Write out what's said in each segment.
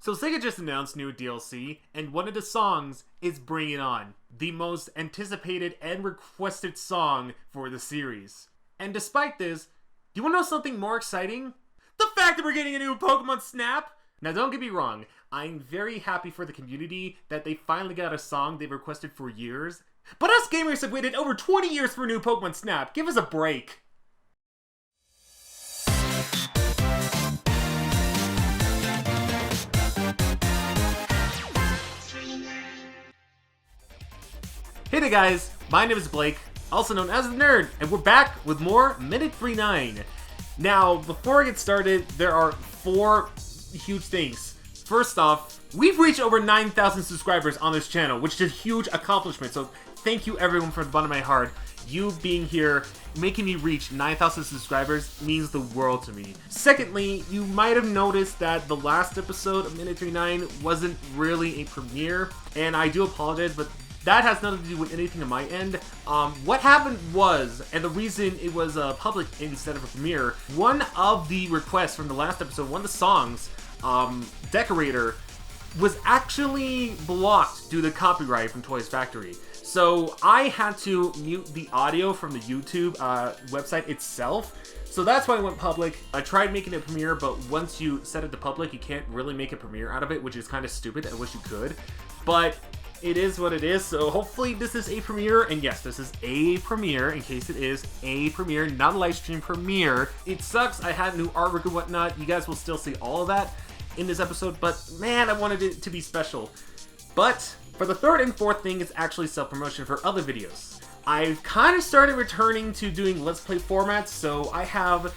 So Sega just announced new DLC, and one of the songs is Bring It On, the most anticipated and requested song for the series. And despite this, do you want to know something more exciting? The fact that we're getting a new Pokemon Snap! Now don't get me wrong, I'm very happy for the community that they finally got a song they've requested for years. But us gamers have waited over 20 years for a new Pokemon Snap. Give us a break. Hey there guys, my name is Blake, also known as the Nerd, and we're back with more Minute 39. Now, before I get started, there are 4 huge things. First off, we've reached over 9,000 subscribers on this channel, which is a huge accomplishment, so thank you everyone from the bottom of my heart. You being here, making me reach 9,000 subscribers means the world to me. Secondly, you might have noticed that the last episode of Minute 39 wasn't really a premiere, and I do apologize, but that has nothing to do with anything on my end. What happened was, and the reason it was public instead of a premiere, one of the requests from the last episode, one of the songs, Decorator, was actually blocked due to copyright from Toys Factory. So I had to mute the audio from the YouTube website itself. So that's why it went public. I tried making it a premiere, but once you set it to public, you can't really make a premiere out of it, which is kind of stupid. I wish you could. But it is what it is, so hopefully this is a premiere, and yes, this is a premiere, in case it is a premiere, not a live stream premiere. It sucks, I had new artwork and whatnot, you guys will still see all of that in this episode, but man, I wanted it to be special. But for the third and fourth thing, it's actually self-promotion for other videos. I've kind of started returning to doing Let's Play formats, so I have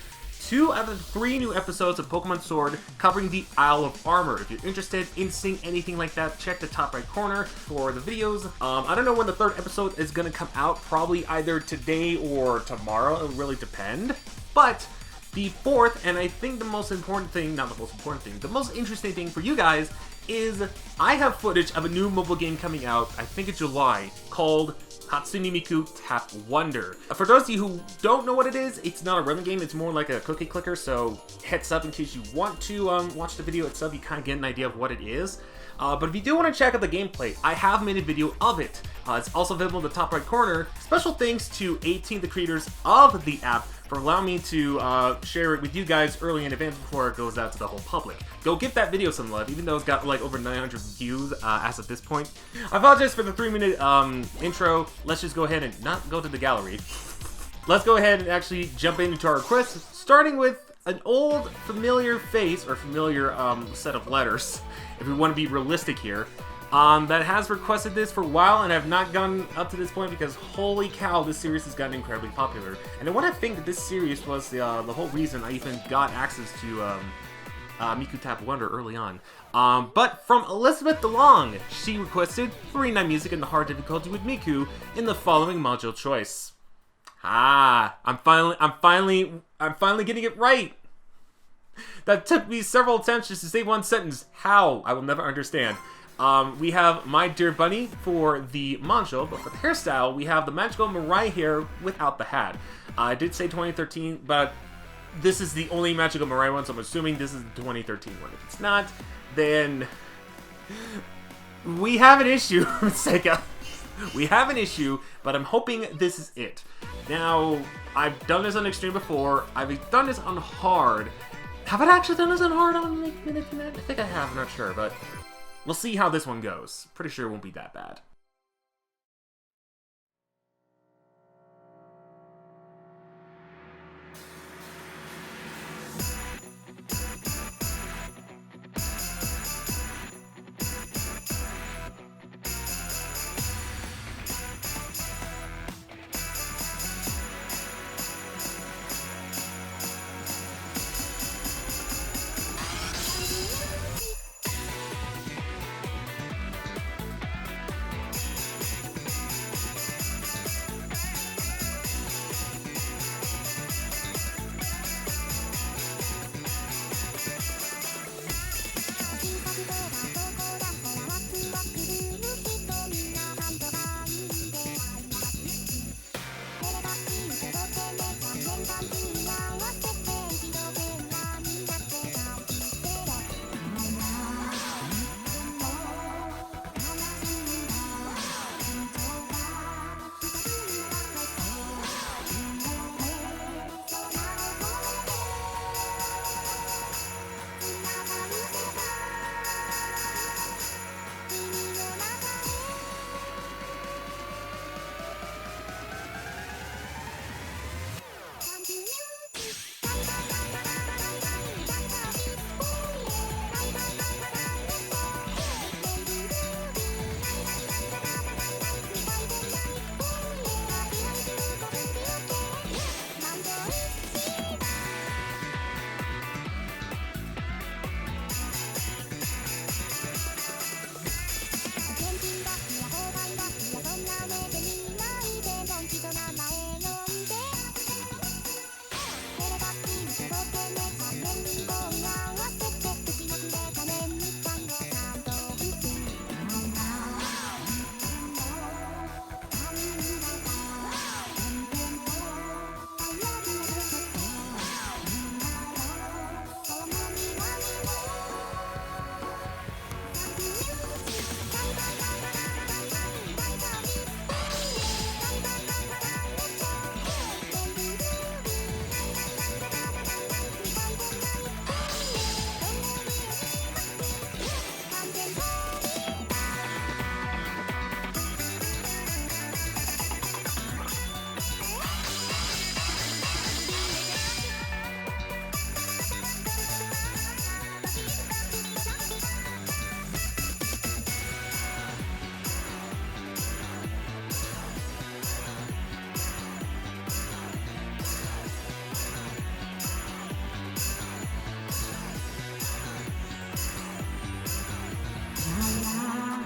2 out of 3 new episodes of Pokemon Sword covering the Isle of Armor. If you're interested in seeing anything like that, check the top right corner for the videos. I don't know when the 3rd episode is going to come out, probably either today or tomorrow, it'll really depend. But the 4th, and I think the most important thing, not the most important thing, the most interesting thing for you guys is I have footage of a new mobile game coming out, I think in July, called Hatsune Miku Tap Wonder. For those of you who don't know what it is, it's not a rhythm game, it's more like a cookie clicker, so heads up in case you want to watch the video itself, you kind of get an idea of what it is. But if you do want to check out the gameplay, I have made a video of it. It's also available in the top right corner. Special thanks to 18, the creators of the app, for allowing me to share it with you guys early in advance before it goes out to the whole public. Go give that video some love, even though it's got like over 900 views as of this point. I apologize for the 3-minute intro. Let's just go ahead and not go to the gallery. Let's go ahead and actually jump into our requests, starting with an old familiar face, or familiar set of letters, if we want to be realistic here, that has requested this for a while, and I've not gotten up to this point because holy cow, this series has gotten incredibly popular. And I want to think that this series was the whole reason I even got access to Miku Tap Wonder early on. But from Elizabeth DeLong, she requested 39 music in the hard difficulty with Miku in the following module choice. I'm finally getting it right. That took me several attempts just to say one sentence. How? I will never understand. We have My Dear Bunny for the module, but for the hairstyle, we have the magical Mirai hair without the hat. I did say 2013, but this is the only magical Mirai one, so I'm assuming this is the 2013 one. If it's not, then we have an issue, Sega. We have an issue, but I'm hoping this is it. Now, I've done this on Extreme before. I've done this on Hard. Have I actually done this on Hard on Minute? I think I have, I'm not sure, but we'll see how this one goes. Pretty sure it won't be that bad.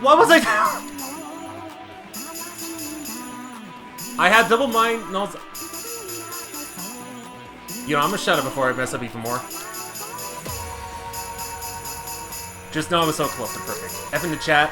What was I doing? I had double mind. No, you know, I'm gonna shut up before I mess up even more. Just know I was so close to perfect. F in the chat.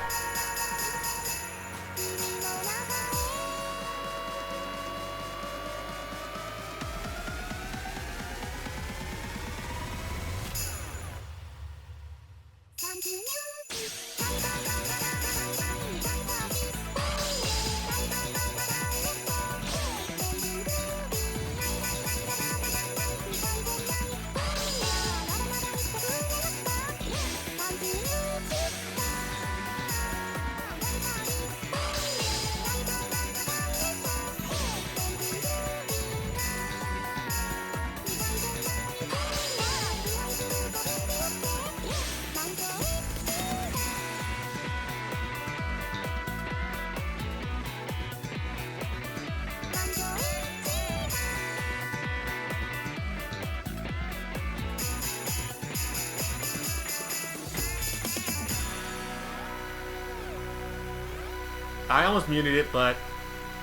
I almost muted it, but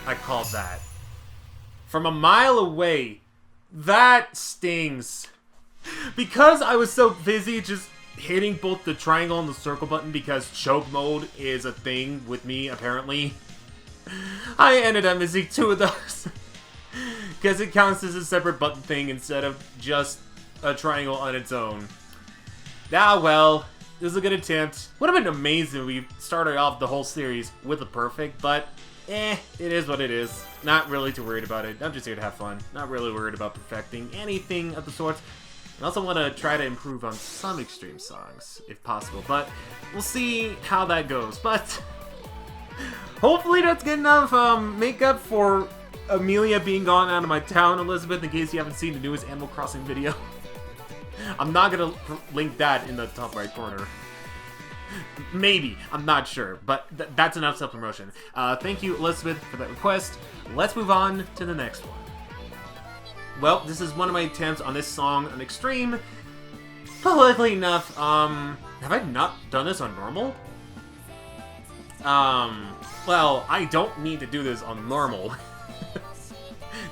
I called that. From a mile away, that stings. Because I was so busy just hitting both the triangle and the circle button because choke mode is a thing with me, apparently. I ended up missing 2 of those. Because it counts as a separate button thing instead of just a triangle on its own. Ah, well. This is a good attempt. Would have been amazing if we started off the whole series with a perfect, but it is what it is. Not really too worried about it. I'm just here to have fun. Not really worried about perfecting anything of the sorts. I also want to try to improve on some extreme songs, if possible, but we'll see how that goes. But hopefully that's good enough makeup for Amelia being gone out of my town, Elizabeth, in case you haven't seen the newest Animal Crossing video. I'm not gonna link that in the top right corner. Maybe. I'm not sure. But that's enough self-promotion. Thank you, Elizabeth, for that request. Let's move on to the next one. Well, this is one of my attempts on this song on Extreme. But luckily enough, have I not done this on normal? Well, I don't need to do this on normal.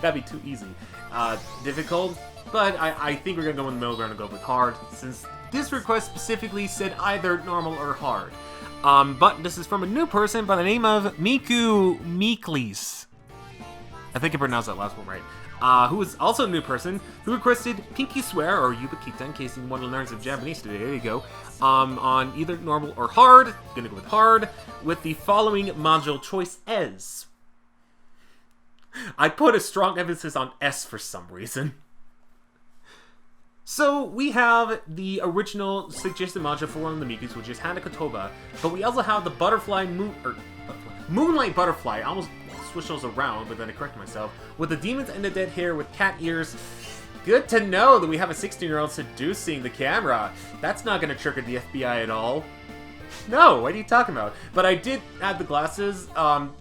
That'd be too easy. Difficult? But I think we're gonna go in the middle ground and go with hard, since this request specifically said either normal or hard. But this is from a new person by the name of Miku Miklis. I think I pronounced that last one right. Who is also a new person, who requested Pinky Swear, or Yubakita, in case you want to learn some Japanese today, there you go, on either normal or hard. Gonna go with hard, with the following module choice as. I put a strong emphasis on S for some reason. So, we have the original suggested module for one of the Mikus, which is Hanakotoba, but we also have the Moonlight Butterfly. I almost switched those around, but then I corrected myself. With the demons and the dead hair with cat ears. Good to know that we have a 16-year-old seducing the camera. That's not going to trigger the FBI at all. No, what are you talking about? But I did add the glasses.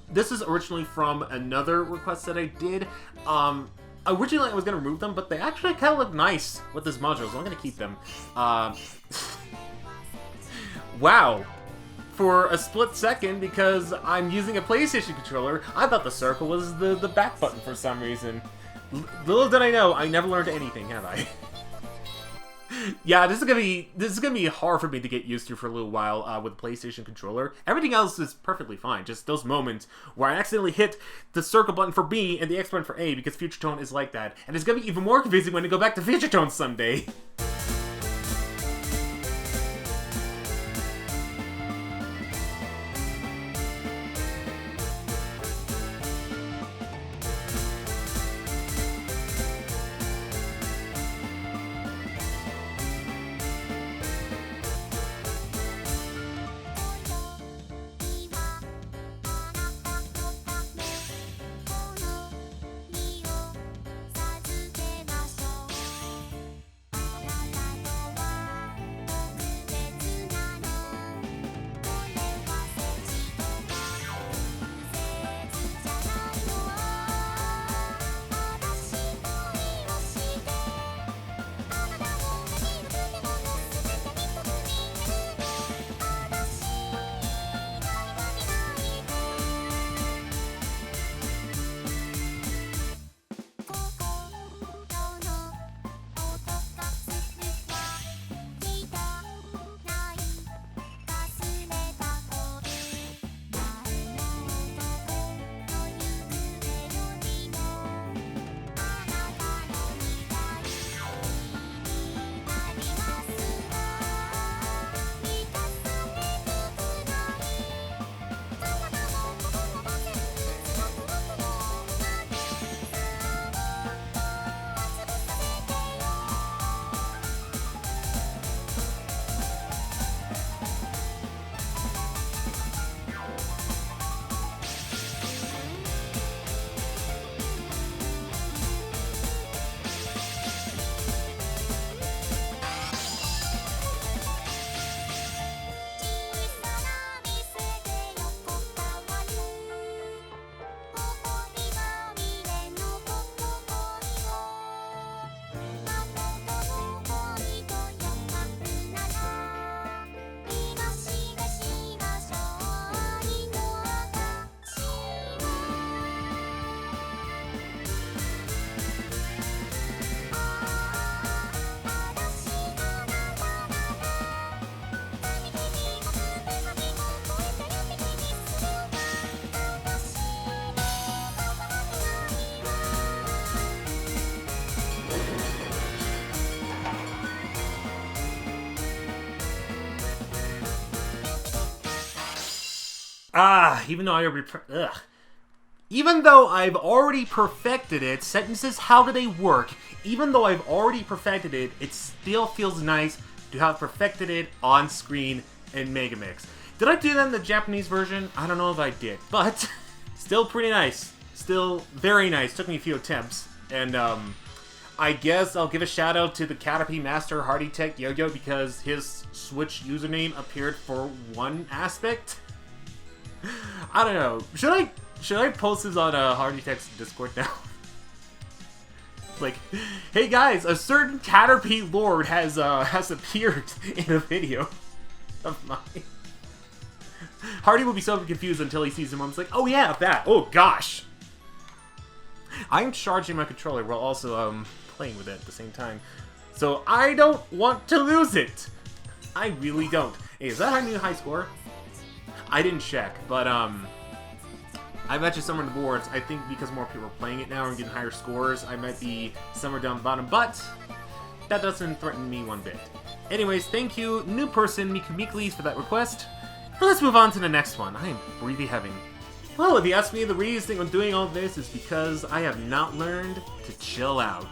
This is originally from another request that I did. Originally I was going to remove them, but they actually kind of look nice with this module, so I'm going to keep them. Wow. For a split second, because I'm using a PlayStation controller, I thought the circle was the back button for some reason. Little did I know, I never learned anything, have I? Yeah, this is gonna be hard for me to get used to for a little while with the PlayStation controller. Everything else is perfectly fine. Just those moments where I accidentally hit the circle button for B and the X button for A because Future Tone is like that. And it's gonna be even more confusing when I go back to Future Tone someday. Even though even though I've already perfected it, sentences, how do they work? Even though I've already perfected it, it still feels nice to have perfected it on screen in MegaMix. Did I do that in the Japanese version? I don't know if I did, but still pretty nice. Still very nice. Took me a few attempts. And I guess I'll give a shout out to the Caterpie Master Hardy Tech Yo-Yo because his Switch username appeared for one aspect. I don't know. Should I post this on Hardy Tech's Discord now? Like, hey guys, a certain Caterpie Lord has appeared in a video of mine. Hardy will be so confused until he sees him. I'm like, oh yeah, that. Oh gosh. I'm charging my controller while also playing with it at the same time. So I don't want to lose it. I really don't. Hey, is that our new high score? I didn't check, but I bet you somewhere in the boards, I think because more people are playing it now and getting higher scores, I might be somewhere down the bottom, but that doesn't threaten me one bit. Anyways, thank you, new person, Miku Miklis, for that request. Now let's move on to the next one. I am really having... Well, if you ask me, the reason I'm doing all this is because I have not learned to chill out.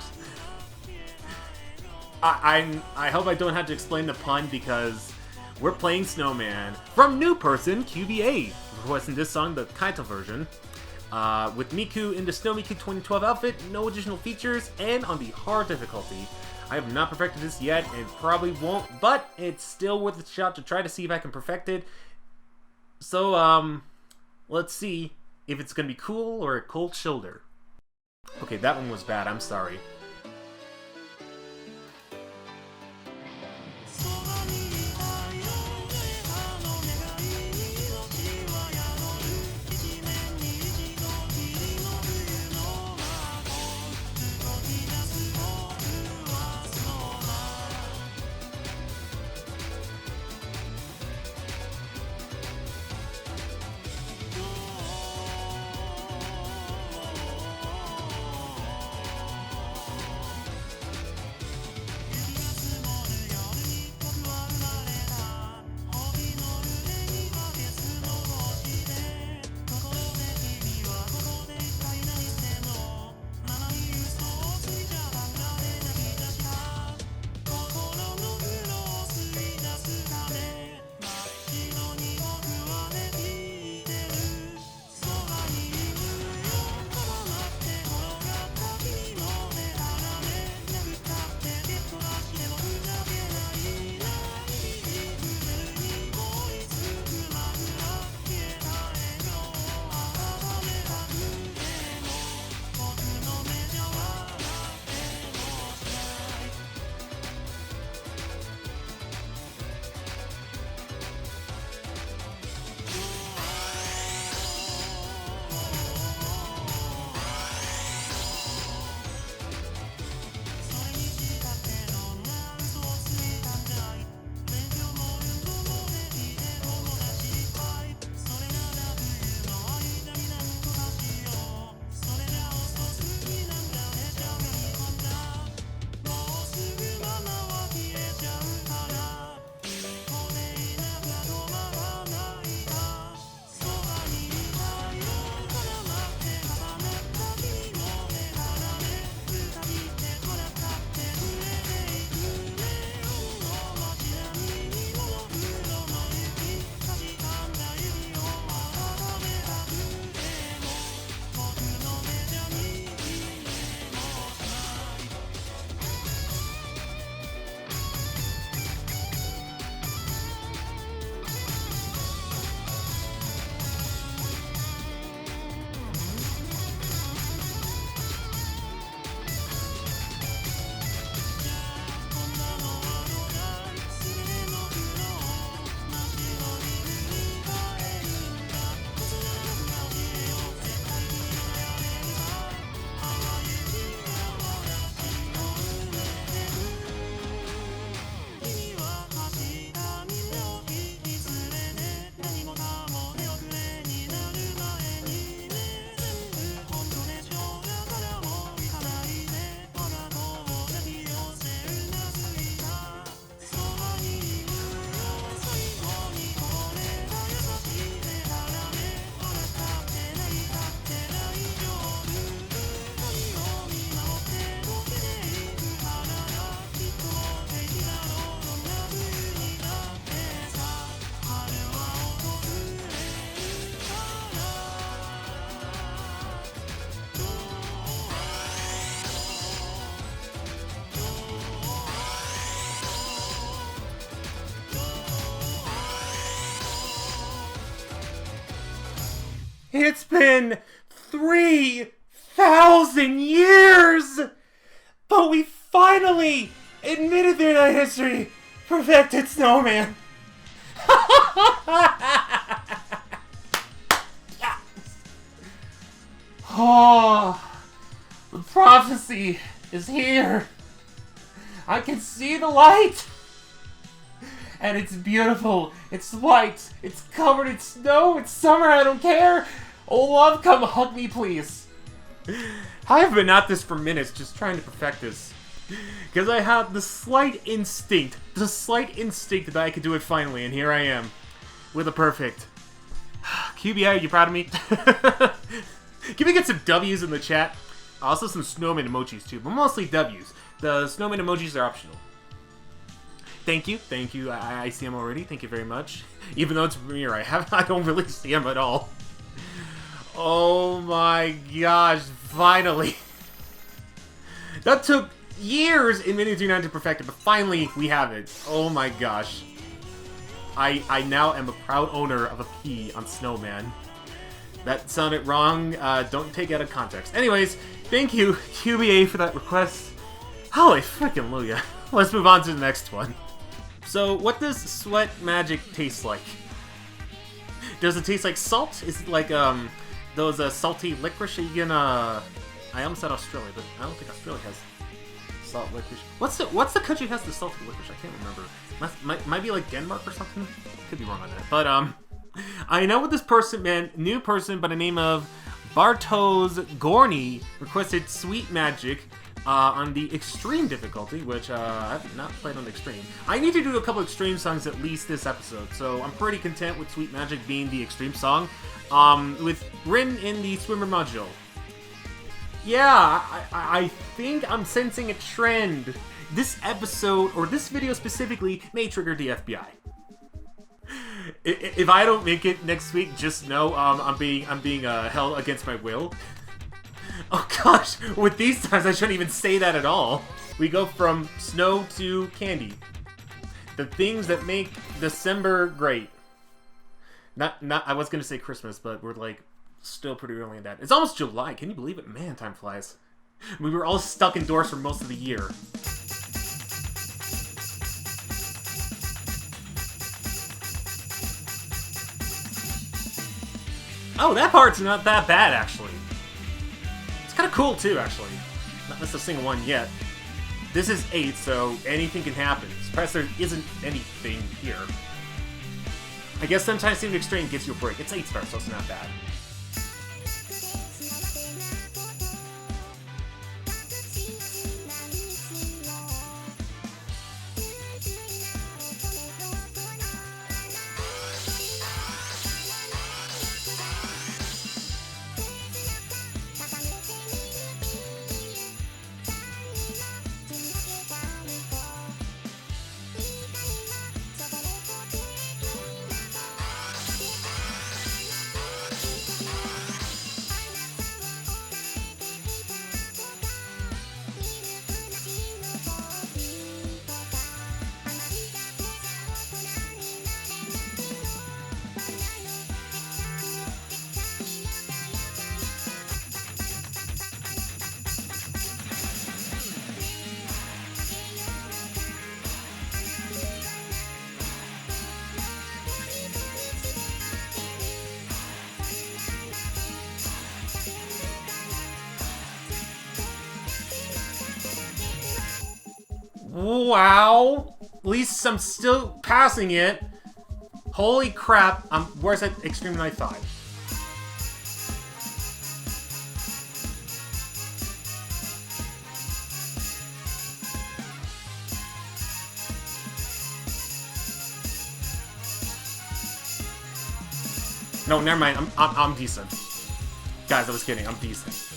I hope I don't have to explain the pun because we're playing Snowman from new person QBA, requesting this song, the Kaito version, with Miku in the Snow Miku 2012 outfit, no additional features, and on the hard difficulty. I have not perfected this yet and probably won't, but it's still worth a shot to try to see if I can perfect it. So, let's see if it's gonna be cool or a cold shoulder. Okay, that one was bad, I'm sorry. It's been 3,000 years! But we finally, in Minute history, perfected Snowman! Yes! Oh, the prophecy is here! I can see the light! And it's beautiful, it's white, it's covered in snow, it's summer, I don't care! Oh love, come hug me please! I have been at this for minutes, just trying to perfect this. Because I have the slight instinct that I could do it finally, and here I am. With a perfect. QBI, are you proud of me? Can we get some W's in the chat? Also some snowman emojis too, but mostly W's. The snowman emojis are optional. Thank you, I see him already, thank you very much. Even though it's Premiere, I don't really see him at all. Oh my gosh, finally. That took years in Mini 39 to perfect it, but finally we have it. Oh my gosh. I now am a proud owner of a P on Snowman. That sounded wrong, don't take it out of context. Anyways, thank you, QBA, for that request. Holy frickin' Luya. Let's move on to the next one. So, what does sweat magic taste like? Does it taste like salt? Is it like, those, salty licorice that you get in, I almost said Australia, but I don't think Australia has salt licorice. What's the country that has the salty licorice? I can't remember. Might be like Denmark or something? Could be wrong on that. But, I know with this person, man, new person by the name of Bartosz Gorny requested Sweet Magic, on the extreme difficulty, which I've not played on the extreme. I need to do a couple extreme songs at least this episode, so I'm pretty content with Sweet Magic being the extreme song, with written in the Swimmer module. Yeah, I think I'm sensing a trend. This episode, or this video specifically, may trigger the FBI. If I don't make it next week, just know I'm being held against my will. Oh gosh, with these times I shouldn't even say that at all. We go from snow to candy. The things that make December great. Not I was gonna say Christmas, but we're like still pretty early in that. It's almost July, can you believe it? Man, time flies. We were all stuck indoors for most of the year. Oh, that part's not that bad actually. It's kind of cool too, actually. Not missed a single one yet. This is 8, so anything can happen. Surprised there isn't anything here. I guess sometimes Team Extreme gives you a break. It's 8 stars, so it's not bad. Wow! At least I'm still passing it. Holy crap! Where's that Extreme Night 5? No, never mind. I'm decent. Guys, I was kidding. I'm decent.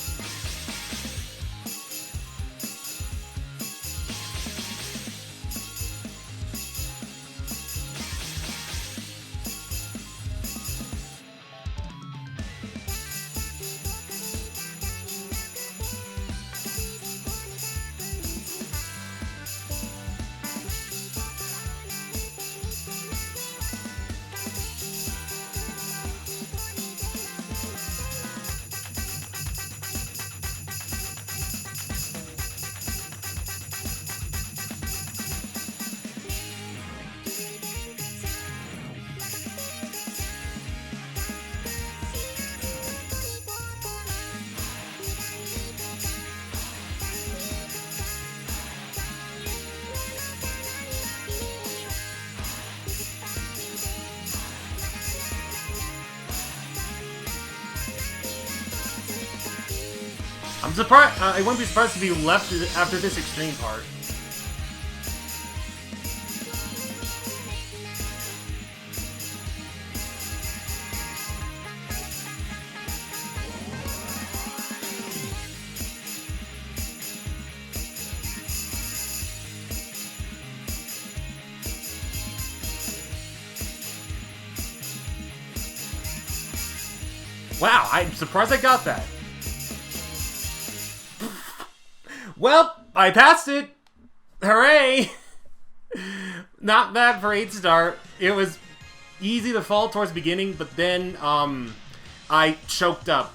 I'm surprised. I wouldn't be surprised if he left after this extreme part. Wow, I'm surprised I got that. Well, I passed it. Hooray! Not bad for 8 star. It was easy to fall towards the beginning, but then I choked up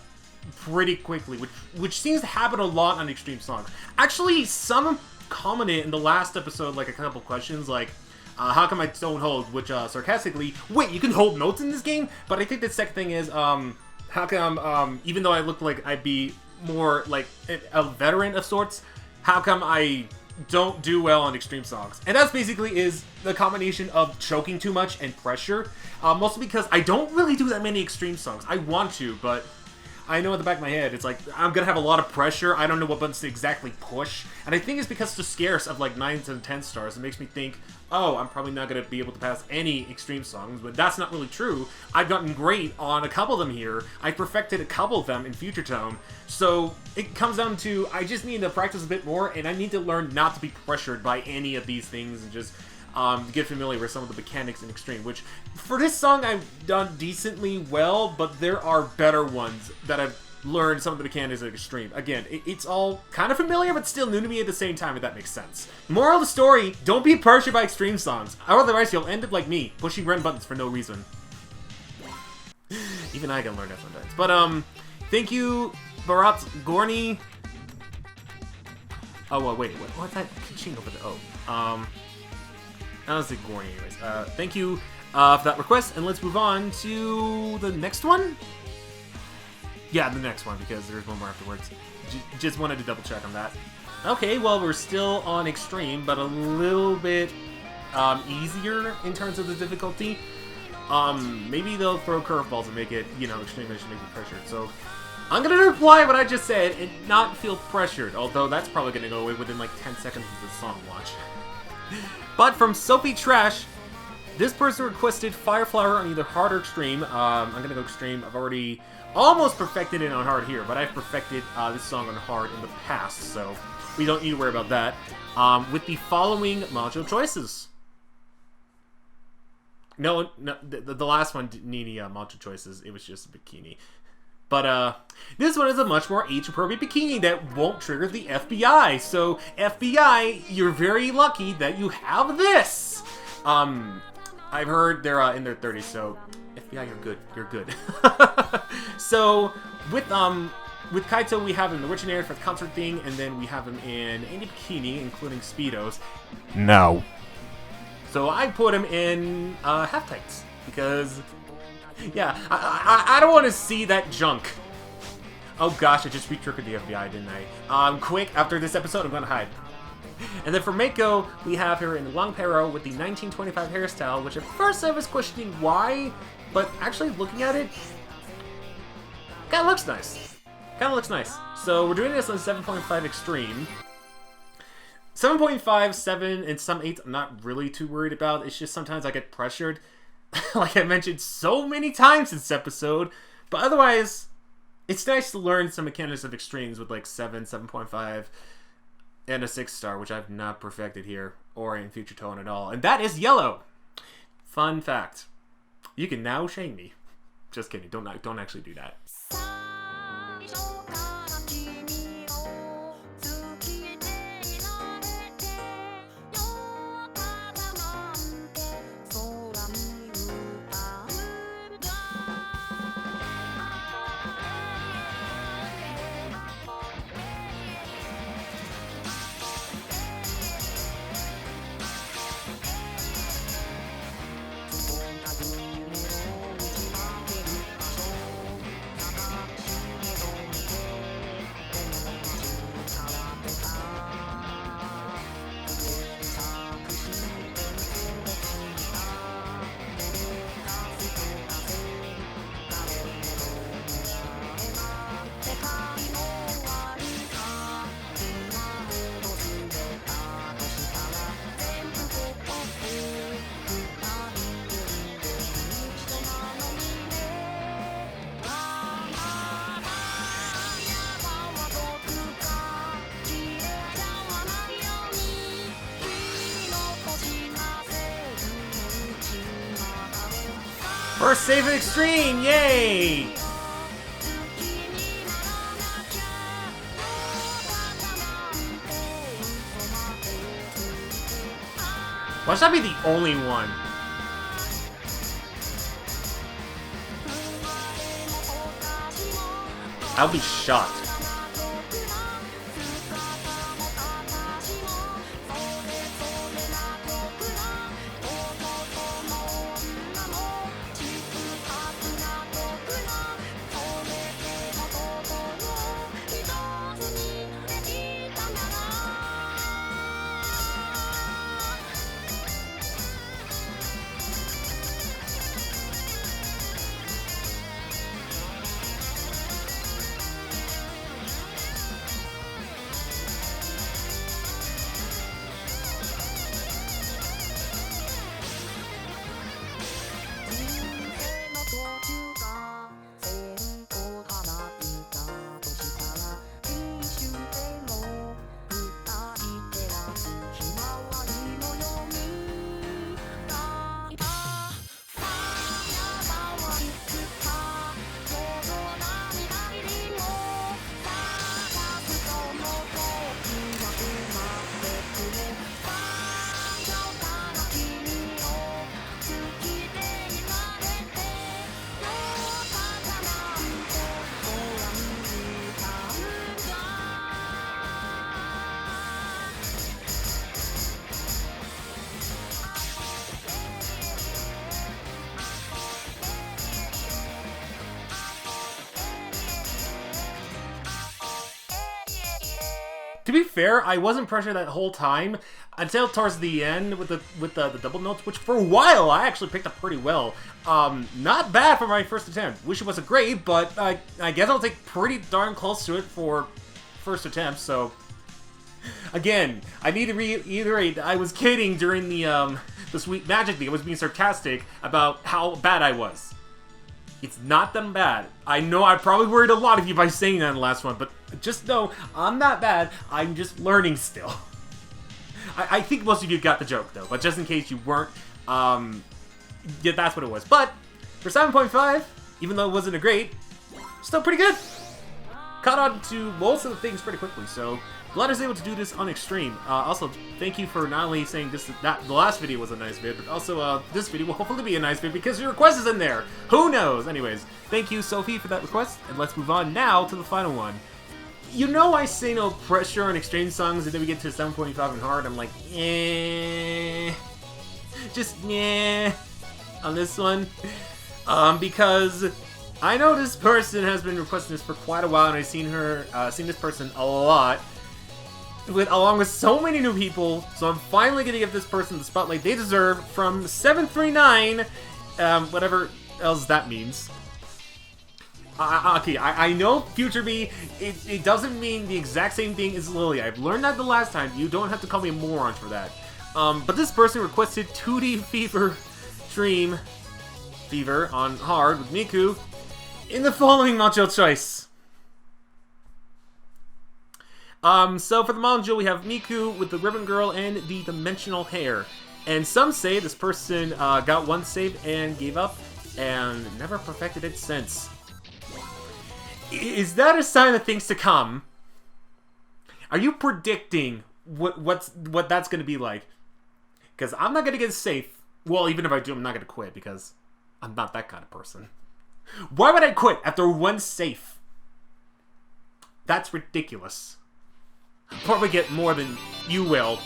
pretty quickly, which seems to happen a lot on extreme songs. Actually, some commented in the last episode, like a couple questions, like, how come I don't hold? Which, sarcastically, wait, you can hold notes in this game? But I think the second thing is, how come, even though I look like I'd be more like a veteran of sorts, how come I don't do well on extreme songs? And that's basically is the combination of choking too much and pressure, mostly because I don't really do that many extreme songs. I want to, but I know in the back of my head, it's like, I'm gonna have a lot of pressure, I don't know what buttons to exactly push, and I think it's because it's scarce of like 9s and 10 stars, it makes me think, oh, I'm probably not gonna be able to pass any extreme songs, but that's not really true. I've gotten great on a couple of them here, I perfected a couple of them in Future Tone, so it comes down to, I just need to practice a bit more, and I need to learn not to be pressured by any of these things, and just get familiar with some of the mechanics in Extreme, which, for this song, I've done decently well, but there are better ones that I've learned some of the mechanics in Extreme. Again, it's all kind of familiar, but still new to me at the same time, if that makes sense. Moral of the story, don't be pressured by Extreme songs, otherwise you'll end up like me, pushing run buttons for no reason. Even I can learn that sometimes. But, thank you, Barat Gorny. Oh, well, wait, what's that ching over there? Oh, that was the Gorny anyways. Thank you for that request, and let's move on to the next one? Yeah, the next one, because there's one more afterwards. Just wanted to double check on that. Okay, well, we're still on Extreme, but a little bit easier in terms of the difficulty. Maybe they'll throw curveballs and make it, you know, Extreme Edition make you pressured. So I'm gonna reply what I just said and not feel pressured, although that's probably gonna go away within like 10 seconds of the song watch. But from Sophie Trash, this person requested Fire Flower on either hard or extreme. I'm gonna go extreme. I've already almost perfected it on hard here, but I've perfected this song on hard in the past, so we don't need to worry about that. With the following module choices. No, the last one didn't need any module choices. It was just a bikini. But this one is a much more age-appropriate bikini that won't trigger the FBI. So FBI, you're very lucky that you have this. I've heard they're in their 30s, so FBI, you're good. You're good. So with Kaito, we have him in the Originator for the concert thing, and then we have him in any bikini, including Speedos. No. So I put him in half tights because. Yeah, I don't want to see that junk. Oh gosh, I just re-triggered the FBI, didn't I? Quick, after this episode, I'm gonna hide. And then for Mako, we have her in the long pero with the 1925 hairstyle, which at first I was questioning why, but actually looking at it, kinda looks nice. Kinda looks nice. So we're doing this on 7.5 Extreme. 7.5, 7, and some 8s I'm not really too worried about. It's just sometimes I get pressured. Like I mentioned so many times this episode, but otherwise, it's nice to learn some mechanics of extremes with like 7, 7.5, and a 6 star, which I've not perfected here, or in Future Tone at all, and that is yellow! Fun fact. You can now shame me. Just kidding, don't actually do that. First save at Extreme! Yay! Why should I be the only one? I'll be shocked. To be fair, I wasn't pressured that whole time until towards the end with the double notes, which for a while I actually picked up pretty well. Not bad for my first attempt. Wish it wasn't great, but I guess I'll take pretty darn close to it for first attempt. So again, I need to reiterate, I was kidding during the Sweet Magic thing. I was being sarcastic about how bad I was. It's not that bad. I know I probably worried a lot of you by saying that in the last one, but just know, I'm not bad. I'm just learning still. I think most of you got the joke, though, but just in case you weren't, yeah, that's what it was. But for 7.5, even though it wasn't a great, still pretty good. Caught on to most of the things pretty quickly, so glad I was able to do this on Extreme. Also, thank you for not only saying that the last video was a nice vid, but also this video will hopefully be a nice vid because your request is in there. Who knows? Anyways, thank you, Sophie, for that request, and let's move on now to the final one. You know I say no pressure on Extreme songs, and then we get to 7.5 and hard, I'm like, just on this one. Because I know this person has been requesting this for quite a while, and I've seen this person a lot, along with so many new people, so I'm finally gonna give this person the spotlight they deserve from 739, whatever else that means. Okay, I know Future B, it doesn't mean the exact same thing as Lily. I've learned that the last time. You don't have to call me a moron for that. But this person requested 2D Dream Fever on hard with Miku in the following module choice. So for the module, we have Miku with the Ribbon Girl and the Dimensional Hair. And some say this person got one save and gave up and never perfected it since. Is that a sign of things to come? Are you predicting what that's going to be like? Because I'm not going to get safe. Well, even if I do, I'm not going to quit because I'm not that kind of person. Why would I quit after one safe? That's ridiculous. I'll probably get more than you will.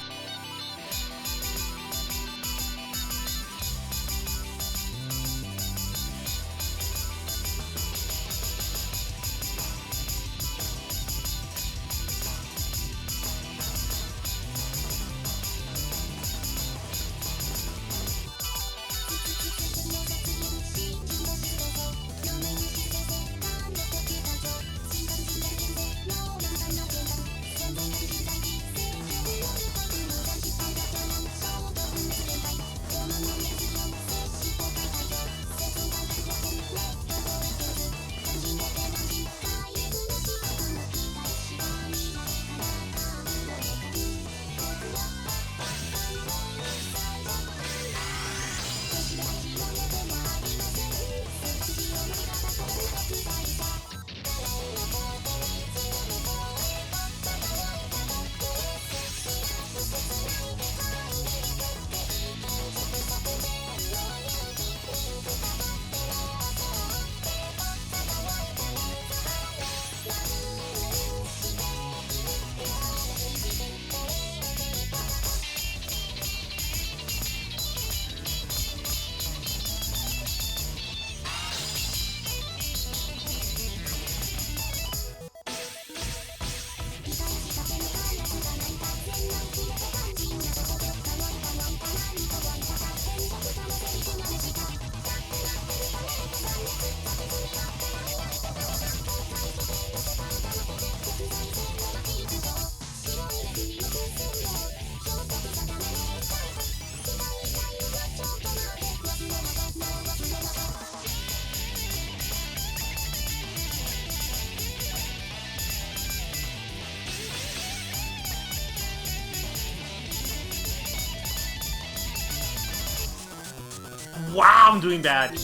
I'm doing bad.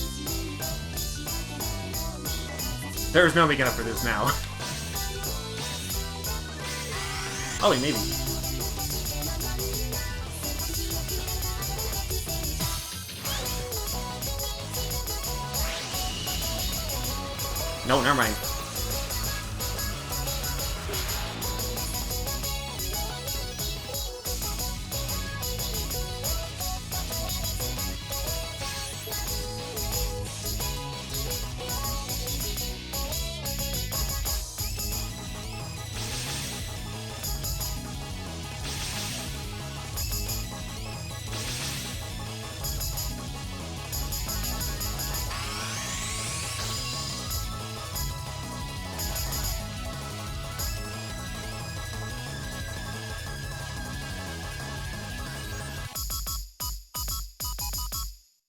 There's no making up for this now. Oh, wait, maybe. No, never mind.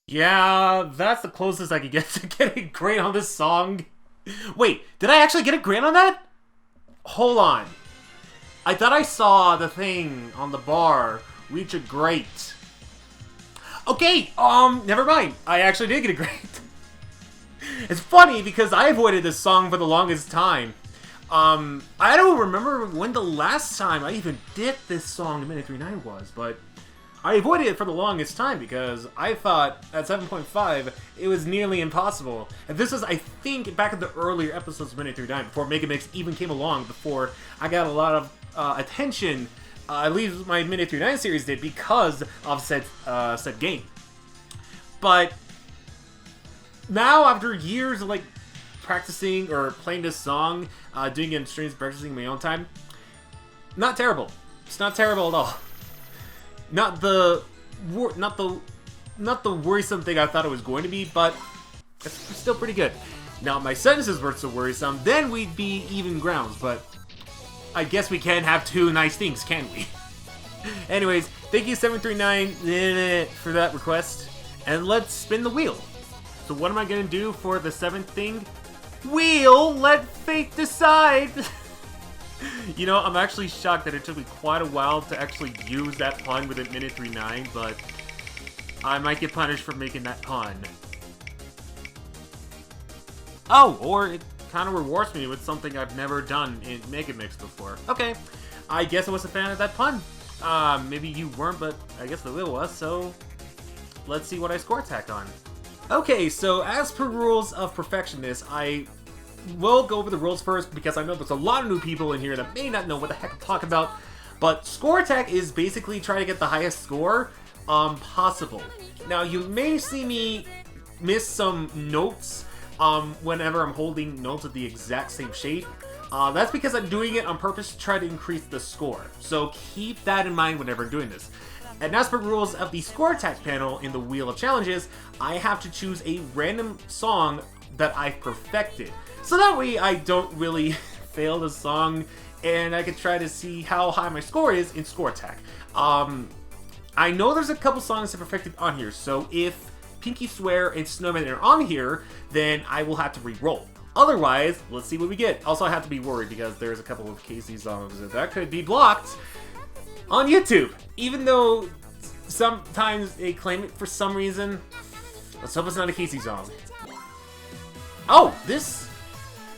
Yeah, that's the closest I could get to getting a grade on this song. Wait, did I actually get a grade on that? Hold on. I thought I saw the thing on the bar reach a grade. Okay, never mind. I actually did get a grade. It's funny because I avoided this song for the longest time. I don't remember when the last time I even did this song in Minute 39 was, but I avoided it for the longest time because I thought at 7.5 it was nearly impossible. And this was, I think, back in the earlier episodes of Minute 39, before MegaMix even came along, before I got a lot of attention, at least my Minute 39 series did, because of said game. But now, after years of like practicing or playing this song, doing it in streams, practicing in my own time, not terrible. It's not terrible at all. Not the worrisome thing I thought it was going to be, but it's still pretty good. Now, if my sentences were so worrisome, then we'd be even grounds, but I guess we can have two nice things, can we? Anyways, thank you 739 for that request, and let's spin the wheel. So what am I gonna do for the 7th thing? Wheel, let fate decide! You know, I'm actually shocked that it took me quite a while to actually use that pun within Minute 39, but I might get punished for making that pun. Oh, or it kind of rewards me with something I've never done in MegaMix before. Okay, I guess I was a fan of that pun. Maybe you weren't, but I guess the wheel was, so let's see what I score attack on. Okay, so as per rules of perfectionist, I will go over the rules first because I know there's a lot of new people in here that may not know what the heck I'm talking about. But score attack is basically trying to get the highest score possible. Now, you may see me miss some notes whenever I'm holding notes of the exact same shape. That's because I'm doing it on purpose to try to increase the score. So keep that in mind whenever doing this. And as per rules of the score attack panel in the Wheel of Challenges, I have to choose a random song that I've perfected. So that way I don't really fail the song and I can try to see how high my score is in score attack. I know there's a couple songs that are perfected on here, so if Pinky Swear and Snowman are on here, then I will have to re-roll. Otherwise, let's see what we get. Also, I have to be worried because there's a couple of KC songs that could be blocked on YouTube. Even though sometimes they claim it for some reason. Let's hope it's not a KC song. Oh, this...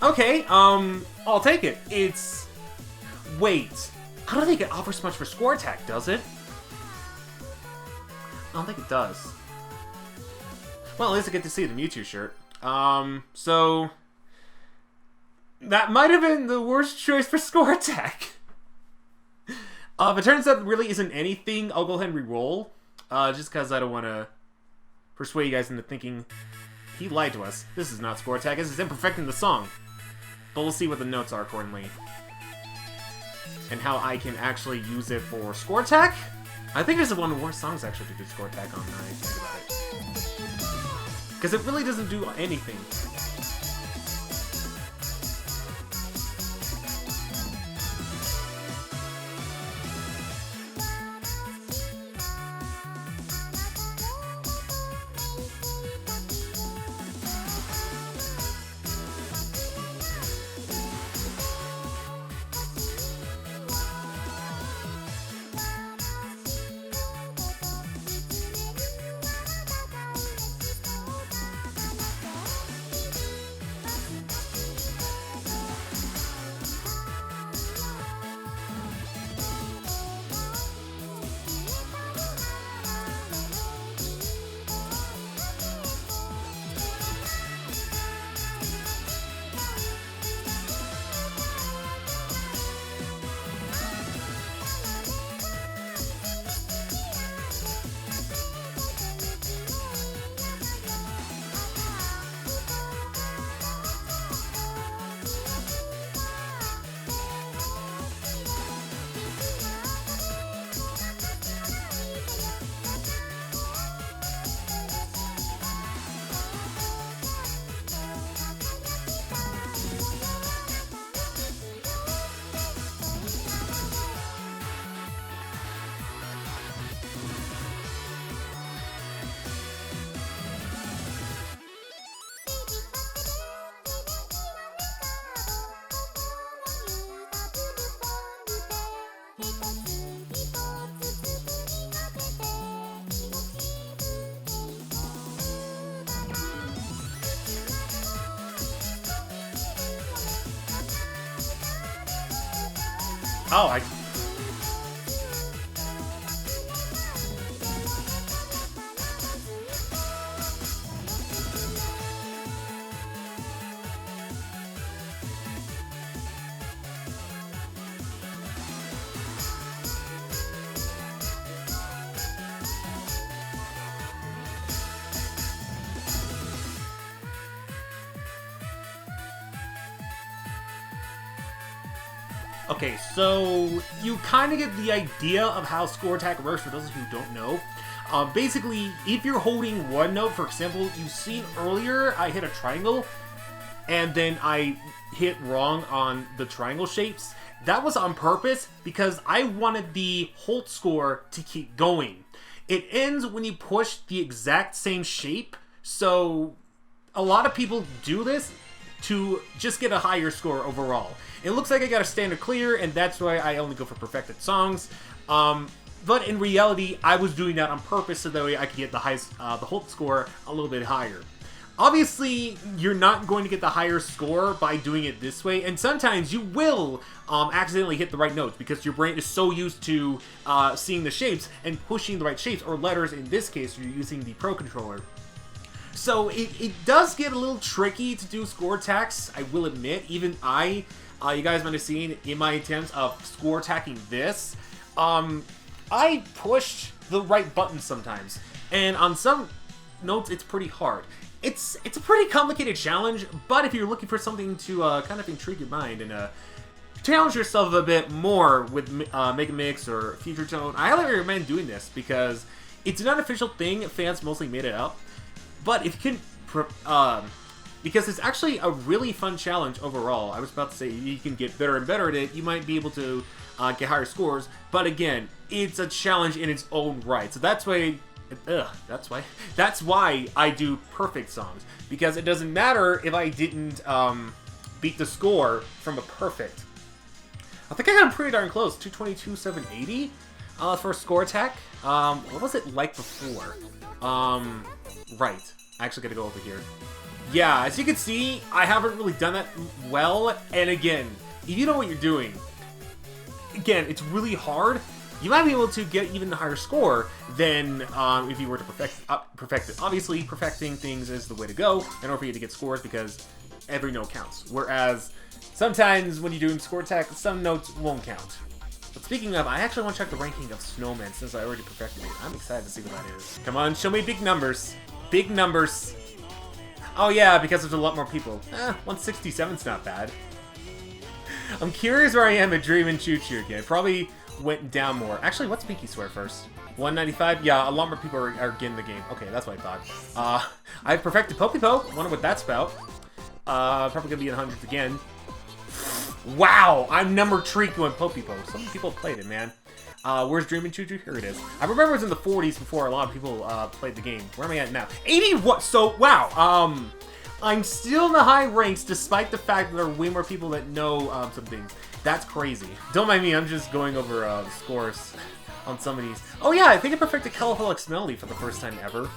Okay, I'll take it. It's... Wait. I don't think it offers much for score attack, does it? I don't think it does. Well, at least I get to see the Mewtwo shirt. So... That might have been the worst choice for score attack. If it turns out there really isn't anything, I'll go ahead and re-roll. Just because I don't want to persuade you guys into thinking he lied to us. This is not score attack, this is him perfecting the song. But we'll see what the notes are accordingly. And how I can actually use it for score attack. I think this is one of the worst songs actually to do score attack on now I think about it. Because it really doesn't do anything. Oh, I... Okay, so you kind of get the idea of how score attack works for those who don't know. Basically, if you're holding one note, for example, you've seen earlier I hit a triangle, and then I hit wrong on the triangle shapes. That was on purpose because I wanted the hold score to keep going. It ends when you push the exact same shape, so a lot of people do this to just get a higher score overall. It looks like I got a standard clear, and that's why I only go for perfected songs. But in reality, I was doing that on purpose so that way I could get the highest, the hold score a little bit higher. Obviously, you're not going to get the higher score by doing it this way, and sometimes you will accidentally hit the right notes because your brain is so used to seeing the shapes and pushing the right shapes, or letters in this case, you're using the Pro Controller. So it does get a little tricky to do score attacks, I will admit. Even you guys might have seen in my attempts of score attacking this, I pushed the right button sometimes, and on some notes it's pretty hard. It's a pretty complicated challenge, but if you're looking for something to kind of intrigue your mind and challenge yourself a bit more with MegaMix or Future Tone, I highly recommend doing this because it's an unofficial thing. Fans mostly made it up. But if you can, because it's actually a really fun challenge overall. I was about to say you can get better and better at it. You might be able to get higher scores. But again, it's a challenge in its own right. So that's why, that's why I do perfect songs. Because it doesn't matter if I didn't beat the score from a perfect. I think I got pretty darn close. 222, 780 for a score attack. What was it like before? Right. I actually gotta go over here. Yeah, as you can see, I haven't really done that well. And again, if you know what you're doing, again, it's really hard. You might be able to get even a higher score than if you were to perfect it. Obviously, perfecting things is the way to go in order for you to get scores because every note counts. Whereas sometimes when you're doing score attack, some notes won't count. But speaking of, I actually want to check the ranking of Snowman since I already perfected it. I'm excited to see what that is. Come on, show me big numbers. Big numbers. Oh yeah, because there's a lot more people. 167's not bad. I'm curious where I am at Dream and Choo Choo again. Probably went down more. Actually, what's Pinky Swear first? 195? Yeah, a lot more people are getting the game. Okay, that's what I thought. I perfected Pokepo. Wonder what that's about. Probably gonna be in hundreds again. Wow, I'm number 3 going Pokepo. So many people played it, man. Where's Dream and Choo Choo? Here it is. I remember it was in the 40s before a lot of people played the game. Where am I at now? 80 what? So, wow. I'm still in the high ranks despite the fact that there are way more people that know some things. That's crazy. Don't mind me, I'm just going over the scores on some of these. Oh yeah, I think I perfected Colorful Melody for the first time ever.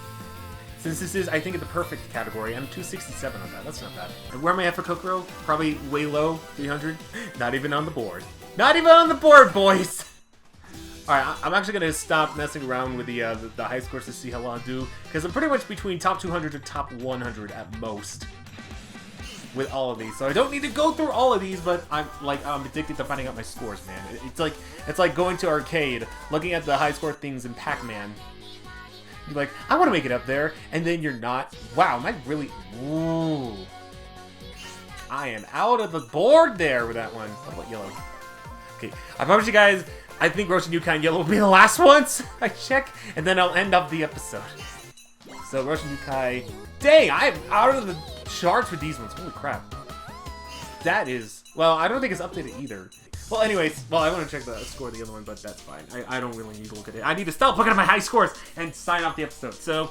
Since this is, I think, in the perfect category, I'm 267 on that. That's not bad. And where am I at for Kokoro? Probably way low, 300. Not even on the board. Not even on the board, boys! Alright, I'm actually going to stop messing around with the high scores to see how long I do, because I'm pretty much between top 200 to top 100 at most with all of these. So I don't need to go through all of these, but I'm addicted to finding out my scores, man. It's like going to arcade, looking at the high score things in Pac-Man. You're like, I want to make it up there, and then you're not. Wow, am I really... Ooh. I am out of the board there with that one. What about yellow? Okay, I promise you guys, I think Roshan Yukai and Yellow will be the last ones I check, and then I'll end up the episode. So, Roshan Yukai... Dang, I'm out of the charts with these ones. Holy crap. That is... Well, I don't think it's updated either. Well, anyways, I want to check the score of the other one, but that's fine. I don't really need to look at it. I need to stop looking at my high scores and sign off the episode. So,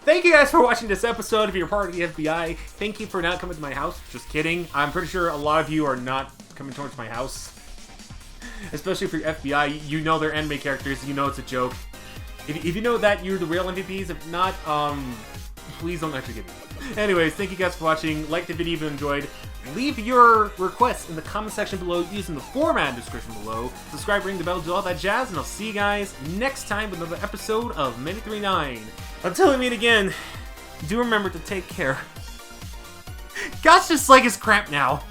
thank you guys for watching this episode. If you're part of the FBI, thank you for not coming to my house. Just kidding. I'm pretty sure a lot of you are not coming towards my house. Especially if you're FBI, you know they're anime characters, you know it's a joke. If you know that, you're the real MVPs. If not, please don't actually get me. Anyways, thank you guys for watching. Like the video if you enjoyed. Leave your requests in the comment section below using the format description below. Subscribe, ring the bell, do all that jazz, and I'll see you guys next time with another episode of Minute39. Until we meet again, do remember to take care. God's just like his crap now.